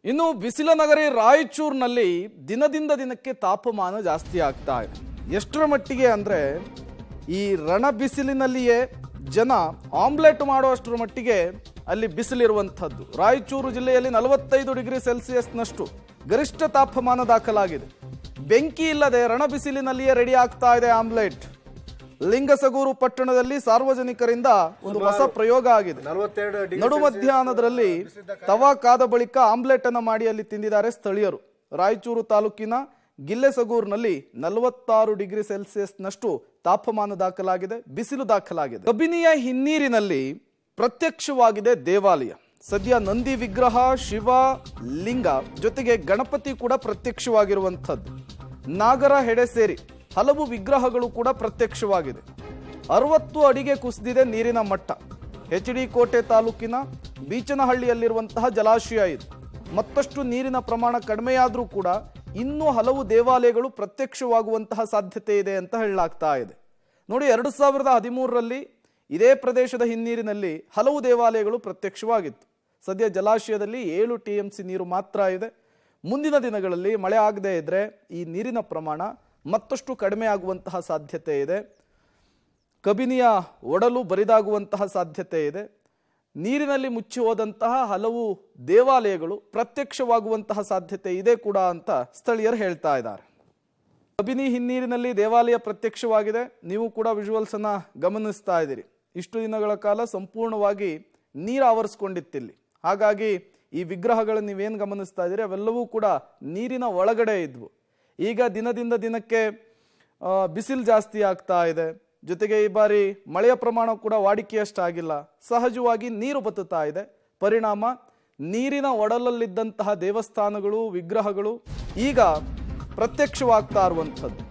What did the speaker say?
ಇನ್ನು ಬಿಸಿಲ ನಗರಿ ರಾಯಚೂರಿನಲ್ಲಿ ದಿನದಿಂದ ದಿನಕ್ಕೆ ತಾಪಮಾನ ಜಾಸ್ತಿ ಆಗ್ತಾ ಇದೆ. ಎಷ್ಟರ ಮಟ್ಟಿಗೆ ಅಂದ್ರೆ ಈ ರಣ ಬಿಸಿಲಿನಲ್ಲಿಯೇ ಜನ ಆಮ್ಲೆಟ್ ಮಾಡುವಷ್ಟರ ಮಟ್ಟಿಗೆ ಅಲ್ಲಿ ಬಿಸಿಲಿರುವಂಥದ್ದು. ರಾಯಚೂರು ಜಿಲ್ಲೆಯಲ್ಲಿ 45 ಡಿಗ್ರಿ ಸೆಲ್ಸಿಯಸ್ನಷ್ಟು ಗರಿಷ್ಠ ತಾಪಮಾನ ದಾಖಲಾಗಿದೆ. ಬೆಂಕಿ ಇಲ್ಲದೆ ರಣ ಬಿಸಿಲಿನಲ್ಲಿಯೇ ರೆಡಿ ಆಗ್ತಾ ಇದೆ ಆಮ್ಲೆಟ್. ಲಿಂಗಸಗೂರು ಪಟ್ಟಣದಲ್ಲಿ ಸಾರ್ವಜನಿಕರಿಂದ ಒಂದು ಹೊಸ ಪ್ರಯೋಗ ಆಗಿದೆ. ನಡು ಮಧ್ಯಾಹ್ನದಲ್ಲಿ ತವಾ ಕಾದ ಬಳಿಕ ಆಮ್ಲೆಟ್ ಅನ್ನು ಮಾಡಿ ಅಲ್ಲಿ ತಿಂದಿದ್ದಾರೆ ಸ್ಥಳೀಯರು. ರಾಯಚೂರು ತಾಲೂಕಿನ ಗಿಲ್ಲೆಸಗೂರಿನಲ್ಲಿ 46 ಡಿಗ್ರಿ ಸೆಲ್ಸಿಯಸ್ನಷ್ಟು ತಾಪಮಾನ ದಾಖಲಾಗಿದೆ, ಬಿಸಿಲು ದಾಖಲಾಗಿದೆ. ಕಬಿನಿಯ ಹಿನ್ನೀರಿನಲ್ಲಿ ಪ್ರತ್ಯಕ್ಷವಾಗಿದೆ ದೇವಾಲಯ. ಸದ್ಯ ನಂದಿ ವಿಗ್ರಹ, ಶಿವ ಲಿಂಗ ಜೊತೆಗೆ ಗಣಪತಿ ಕೂಡ ಪ್ರತ್ಯಕ್ಷವಾಗಿರುವಂಥದ್ದು. ನಾಗರ ಹೆಡೆ ಸೇರಿ ಹಲವು ವಿಗ್ರಹಗಳು ಕೂಡ ಪ್ರತ್ಯಕ್ಷವಾಗಿದೆ. 60 ಅಡಿಗೆ ಕುಸಿದಿದೆ ನೀರಿನ ಮಟ್ಟ. ಎಚ್.ಡಿ. ಕೋಟೆ ತಾಲೂಕಿನ ಬೀಚನಹಳ್ಳಿಯಲ್ಲಿರುವಂತಹ ಜಲಾಶಯ ಇದು. ಮತ್ತಷ್ಟು ನೀರಿನ ಪ್ರಮಾಣ ಕಡಿಮೆಯಾದರೂ ಕೂಡ ಇನ್ನೂ ಹಲವು ದೇವಾಲಯಗಳು ಪ್ರತ್ಯಕ್ಷವಾಗುವಂತಹ ಸಾಧ್ಯತೆ ಇದೆ ಅಂತ ಹೇಳಲಾಗ್ತಾ ಇದೆ. ನೋಡಿ, 2013ರಲ್ಲಿ ಇದೇ ಪ್ರದೇಶದ ಹಿನ್ನೀರಿನಲ್ಲಿ ಹಲವು ದೇವಾಲಯಗಳು ಪ್ರತ್ಯಕ್ಷವಾಗಿತ್ತು. ಸದ್ಯ ಜಲಾಶಯದಲ್ಲಿ 7 TMC ನೀರು ಮಾತ್ರ ಇದೆ. ಮುಂದಿನ ದಿನಗಳಲ್ಲಿ ಮಳೆ ಆಗದೇ ಇದ್ರೆ ಈ ನೀರಿನ ಪ್ರಮಾಣ ಮತ್ತಷ್ಟು ಕಡಿಮೆ ಆಗುವಂತಹ ಸಾಧ್ಯತೆ ಇದೆ. ಕಬಿನಿಯ ಒಡಲು ಬರಿದಾಗುವಂತಹ ಸಾಧ್ಯತೆ ಇದೆ. ನೀರಿನಲ್ಲಿ ಮುಚ್ಚಿ ಹೋದಂತಹ ಹಲವು ದೇವಾಲಯಗಳು ಪ್ರತ್ಯಕ್ಷವಾಗುವಂತಹ ಸಾಧ್ಯತೆ ಇದೆ ಕೂಡ ಅಂತ ಸ್ಥಳೀಯರು ಹೇಳ್ತಾ ಇದ್ದಾರೆ. ಕಬಿನಿ ಹಿನ್ನೀರಿನಲ್ಲಿ ದೇವಾಲಯ ಪ್ರತ್ಯಕ್ಷವಾಗಿದೆ. ನೀವು ಕೂಡ ವಿಜುವಲ್ಸ್ ಅನ್ನ ಗಮನಿಸ್ತಾ ಇದ್ದೀರಿ. ಇಷ್ಟು ದಿನಗಳ ಕಾಲ ಸಂಪೂರ್ಣವಾಗಿ ನೀರು ಆವರಿಸ್ಕೊಂಡಿತ್ತಿಲ್ಲಿ. ಹಾಗಾಗಿ ಈ ವಿಗ್ರಹಗಳನ್ನು ನೀವೇನು ಗಮನಿಸ್ತಾ ಇದ್ದೀರಿ ಅವೆಲ್ಲವೂ ಕೂಡ ನೀರಿನ ಒಳಗಡೆ ಇದ್ವು. ಈಗ ದಿನದಿಂದ ದಿನಕ್ಕೆ ಬಿಸಿಲು ಜಾಸ್ತಿ ಆಗ್ತಾ ಇದೆ. ಜೊತೆಗೆ ಈ ಬಾರಿ ಮಳೆಯ ಪ್ರಮಾಣ ಕೂಡ ವಾಡಿಕೆಯಷ್ಟಾಗಿಲ್ಲ. ಸಹಜವಾಗಿ ನೀರು ಬತ್ತುತ್ತಾ ಇದೆ. ಪರಿಣಾಮ ನೀರಿನ ಒಡಲಲ್ಲಿದ್ದಂತಹ ದೇವಸ್ಥಾನಗಳು, ವಿಗ್ರಹಗಳು ಈಗ ಪ್ರತ್ಯಕ್ಷವಾಗ್ತಾ ಇರುವಂಥದ್ದು.